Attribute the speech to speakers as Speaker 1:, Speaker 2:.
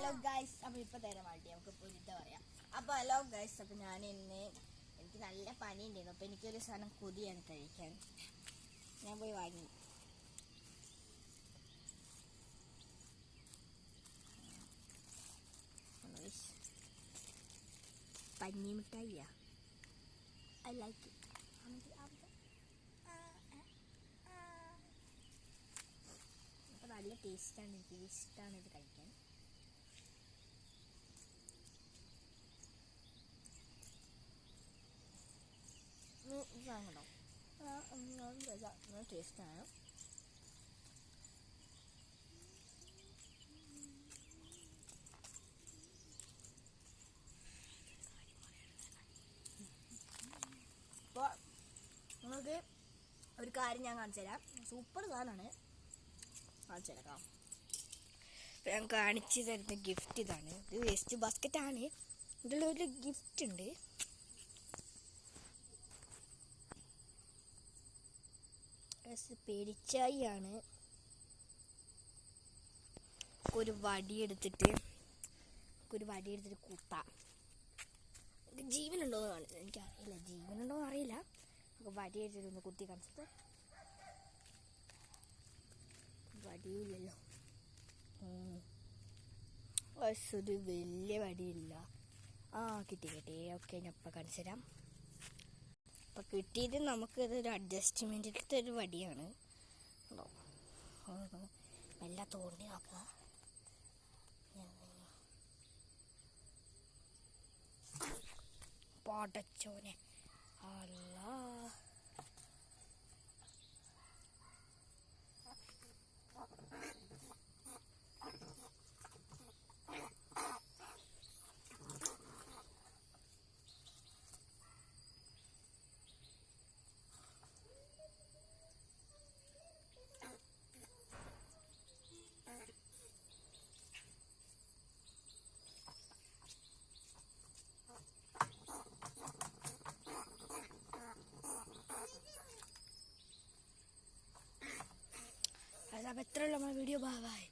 Speaker 1: Hello guys, അപ്പോൾ ഇപ്പോൾ തരാൻ വേണ്ടി നമുക്ക് പൊരിത്ത പറയാം. അപ്പോൾ ഹലോ ഗൈസ്, അപ്പോൾ ഞാൻ ഇന്ന് എനിക്ക് നല്ല പനി ഉണ്ടായിരുന്നു. അപ്പോൾ എനിക്കൊരു സാധനം കൊതിയാണ് കഴിക്കാൻ. ഞാൻ പോയി വാങ്ങി. പഞ്ഞി മിഠായിയാ. I like it. അപ്പോൾ നല്ല ടേസ്റ്റാണ്, എനിക്ക് ഇഷ്ടമാണ് ഇത് കഴിക്കാൻ. ഇതാണോ നല്ല ടേസ്റ്റാണ്. അപ്പോൾ നിങ്ങൾക്ക് ഒരു കാര്യം ഞാൻ കാണിച്ചു തരാം. സൂപ്പർ സാധനമാണ്, കാണിച്ചു തരാം. അപ്പോൾ ഞാൻ കാണിച്ചു തരുന്ന ഗിഫ്റ്റ് ഇതാണ്. ഇത് വേസ്റ്റ് ബാസ്ക്കറ്റാണ്. ഇതിലുള്ള ഒരു ഗിഫ്റ്റ് ഉണ്ട്. പേടിച്ചായിയാണ്. ഒരു വടിയെടുത്തിട്ട് കുത്താം. ജീവനുണ്ടോയെന്ന് കാണിച്ചത് എനിക്കറിയില്ല. ജീവനുണ്ടോയെന്ന് അറിയില്ല. നമുക്ക് വടിയെടുത്തിട്ട് ഒന്ന് കുത്തി കാണിച്ചത്. വടിയില്ലല്ലോ. ഒരു വലിയ വടിയില്ല. കിട്ടി. ഓക്കെ, ഞാൻ ഇപ്പം കാണിച്ചു തരാം. അപ്പം കിട്ടിയിട്ട് നമുക്കിതൊരു അഡ്ജസ്റ്റ്മെൻറ്റിലത്തെ ഒരു വടിയാണ്. എല്ലാം തോണ്ടി നോക്കുക. പടച്ചോനെ, അല്ലാ. അപ്പോൾ എത്രയുള്ള നമ്മുടെ വീഡിയോ. ബൈ.